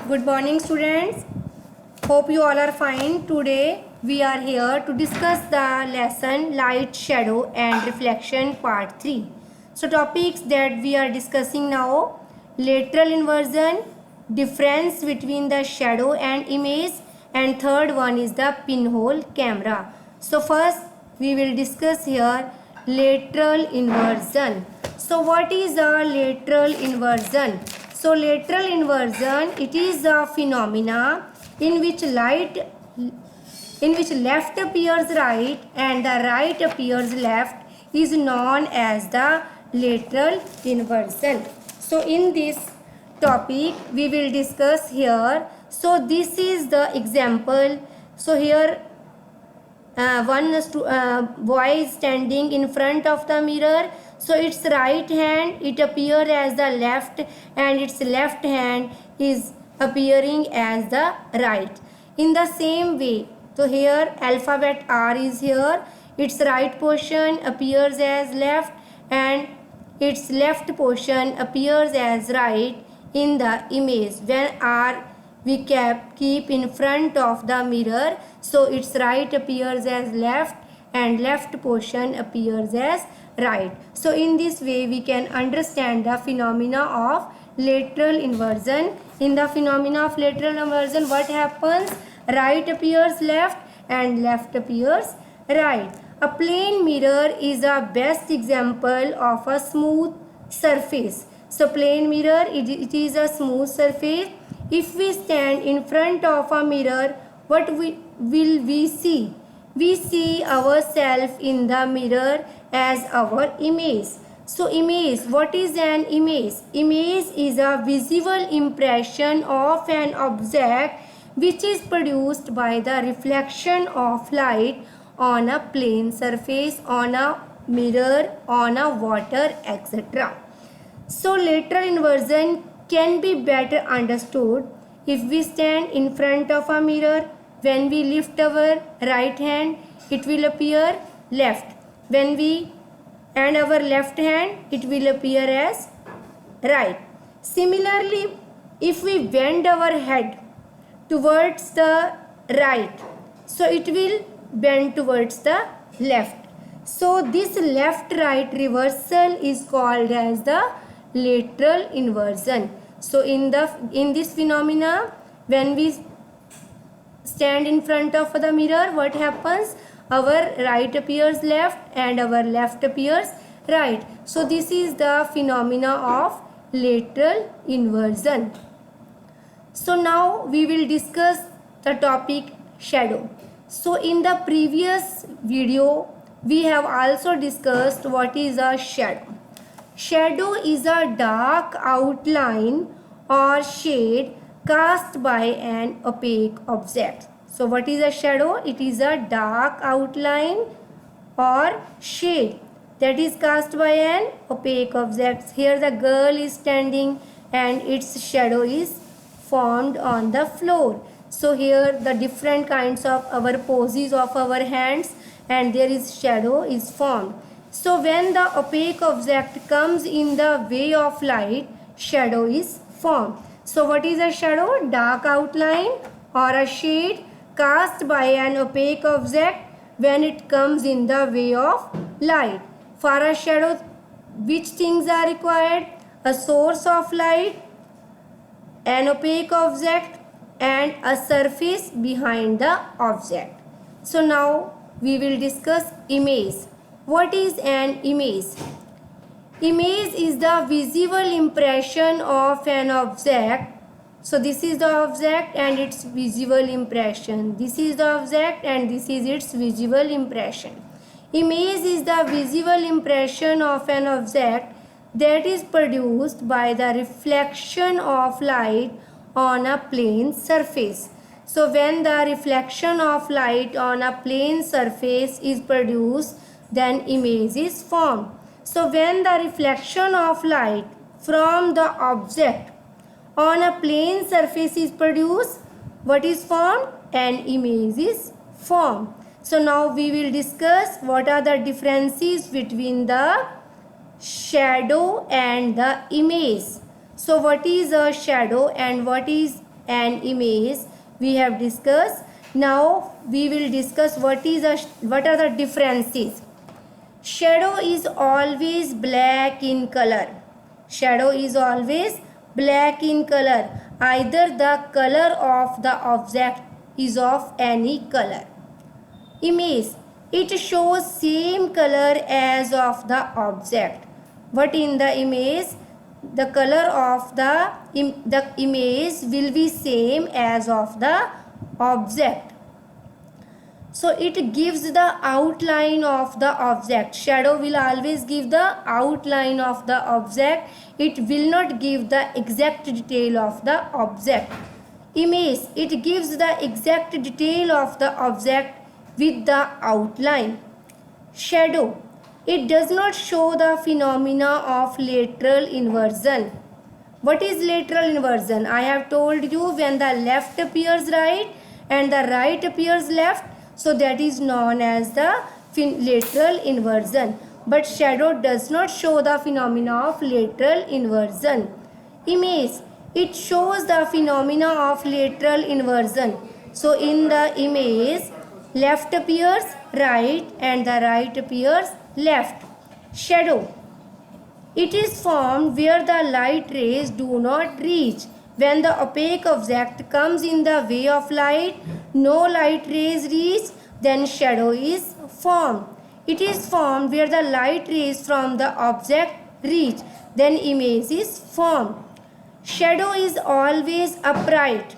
Good morning, students. Hope you all are fine. Today we are here to discuss the lesson Light, Shadow and Reflection Part 3. So topics that we are discussing now: lateral inversion, difference between the shadow and image, and third one is the pinhole camera. So first we will discuss here lateral inversion. So what is a lateral inversion? So lateral inversion, it is a phenomena in which left appears right and the right appears left is known as the lateral inversion. So in this topic we will discuss here. So this is the example. So here one boy is standing in front of the mirror. So its right hand it appears as the left and its left hand is appearing as the right. In the same way, so here alphabet R is here, its right portion appears as left and its left portion appears as right in the image. When R we keep in front of the mirror, so its right appears as left and left portion appears as right. So in this way we can understand the phenomena of lateral inversion. In the phenomena of lateral inversion, what happens? Right appears left and left appears right. A plane mirror is a best example of a smooth surface. So plane mirror, it is a smooth surface. If we stand in front of a mirror, what will we see? We see ourselves in the mirror as our image. So image, what is an image? Image is a visual impression of an object which is produced by the reflection of light on a plane surface, on a mirror, on a water, etc. So lateral inversion can be better understood if we stand in front of a mirror. When we lift our right hand, it will appear left. When we and our left hand, it will appear as right. Similarly, if we bend our head towards the right, so it will bend towards the left. So this left-right reversal is called as the lateral inversion. So in this phenomena, when we stand in front of the mirror, what happens? Our right appears left and our left appears right. So this is the phenomena of lateral inversion. So now we will discuss the topic shadow. So in the previous video we have also discussed what is a shadow. Shadow is a dark outline or shade cast by an opaque object. So what is a shadow? It is a dark outline or shade that is cast by an opaque object. Here the girl is standing and its shadow is formed on the floor. So here the different kinds of our poses of our hands and there is shadow is formed. So when the opaque object comes in the way of light, shadow is formed. So what is a shadow? Dark outline or a shade cast by an opaque object when it comes in the way of light. For a shadow, which things are required? A source of light, an opaque object and a surface behind the object. So now we will discuss image. What is an image? Image is the visual impression of an object. So this is the object and its visual impression. This is the object and this is its visual impression. Image is the visual impression of an object that is produced by the reflection of light on a plane surface. So when the reflection of light on a plane surface is produced, then image is formed. So when the reflection of light from the object on a plane surface is produced, what is formed? An image is formed. So now we will discuss what are the differences between the shadow and the image. So what is a shadow and what is an image we have discussed. Now we will discuss what are the differences. Shadow is always black in color. Shadow is always black in color. Either the color of the object is of any color. Image, it shows same color as of the object. But in the image, the color of the image will be same as of the object. So it gives the outline of the object. Shadow will always give the outline of the object. It will not give the exact detail of the object. Image, it gives the exact detail of the object with the outline. Shadow, it does not show the phenomena of lateral inversion. What is lateral inversion? I have told you, when the left appears right and the right appears left, so that is known as the lateral inversion. But shadow does not show the phenomena of lateral inversion. Image, it shows the phenomena of lateral inversion. So in the image, left appears right and the right appears left. Shadow, it is formed where the light rays do not reach. When the opaque object comes in the way of light, no light rays reach, then shadow is formed. It is formed where the light rays from the object reach, then image is formed. Shadow is always upright.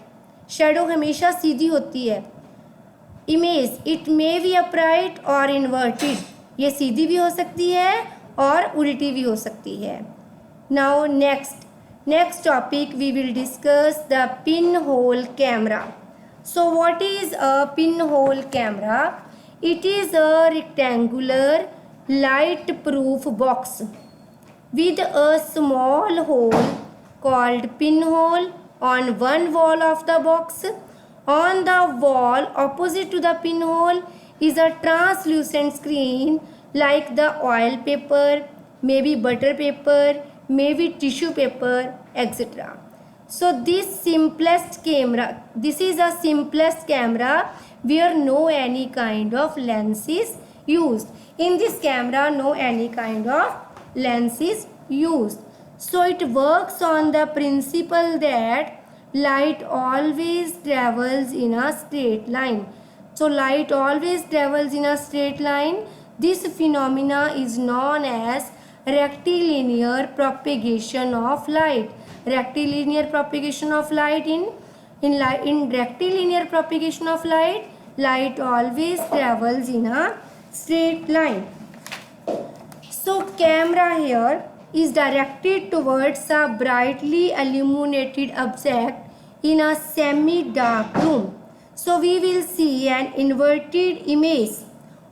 Shadow हमेशा सीधी होती है. Image, it may be upright or inverted. ये सीधी भी हो सकती है और उल्टी भी हो सकती है. Now next topic we will discuss the pinhole camera. So what is a pinhole camera? It is a rectangular light-proof box with a small hole called pinhole on one wall of the box. On the wall opposite to the pinhole is a translucent screen like the oil paper, maybe butter paper, maybe tissue paper, etc. So this is a simplest camera where no any kind of lens is used. In this camera, no any kind of lens is used. So it works on the principle that light always travels in a straight line. So light always travels in a straight line. This phenomena is known as rectilinear propagation of light. Rectilinear propagation of light in rectilinear propagation of light always travels in a straight line. So camera here is directed towards a brightly illuminated object in a semi-dark room. So we will see an inverted image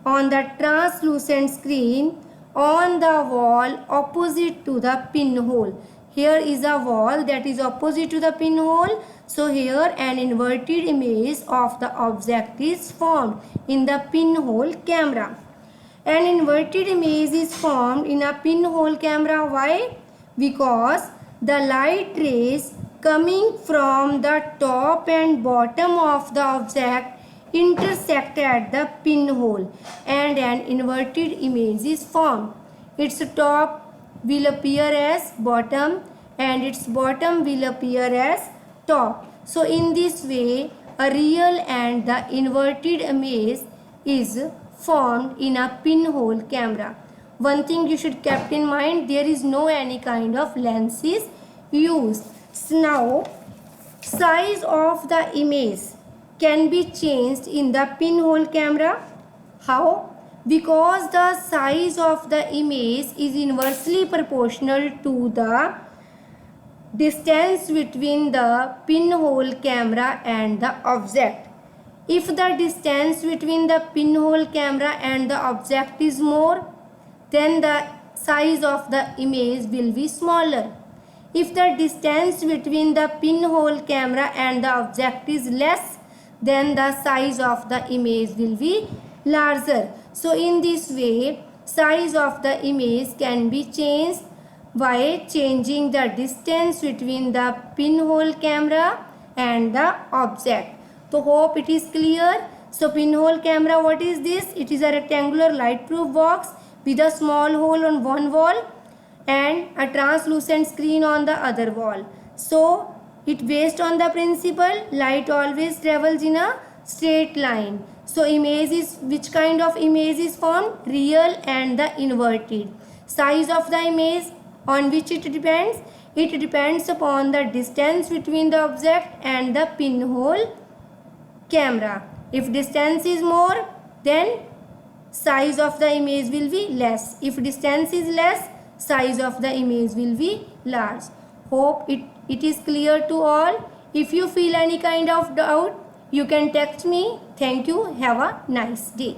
on the translucent screen on the wall opposite to the pinhole. Here is a wall that is opposite to the pinhole. So here an inverted image of the object is formed in the pinhole camera. An inverted image is formed in a pinhole camera. Why? Because the light rays coming from the top and bottom of the object intersect at the pinhole and an inverted image is formed. Its top will appear as bottom and its bottom will appear as top. So in this way, a real and the inverted image is formed in a pinhole camera. One thing you should keep in mind, there is no any kind of lens is used. So now, size of the image can be changed in the pinhole camera. How? Because the size of the image is inversely proportional to the distance between the pinhole camera and the object. If the distance between the pinhole camera and the object is more, then the size of the image will be smaller. If the distance between the pinhole camera and the object is less, then the size of the image will be larger. So in this way, size of the image can be changed by changing the distance between the pinhole camera and the object. So hope it is clear. So pinhole camera, what is this? It is a rectangular light proof box with a small hole on one wall and a translucent screen on the other wall. So it based on the principle light always travels in a straight line. So image is, which kind of image is formed? Real and the inverted. Size of the image, on which it depends? It depends upon the distance between the object and the pinhole camera. If distance is more, then size of the image will be less. If distance is less, size of the image will be large. Hope it is clear to all. If you feel any kind of doubt, you can text me. Thank you. Have a nice day.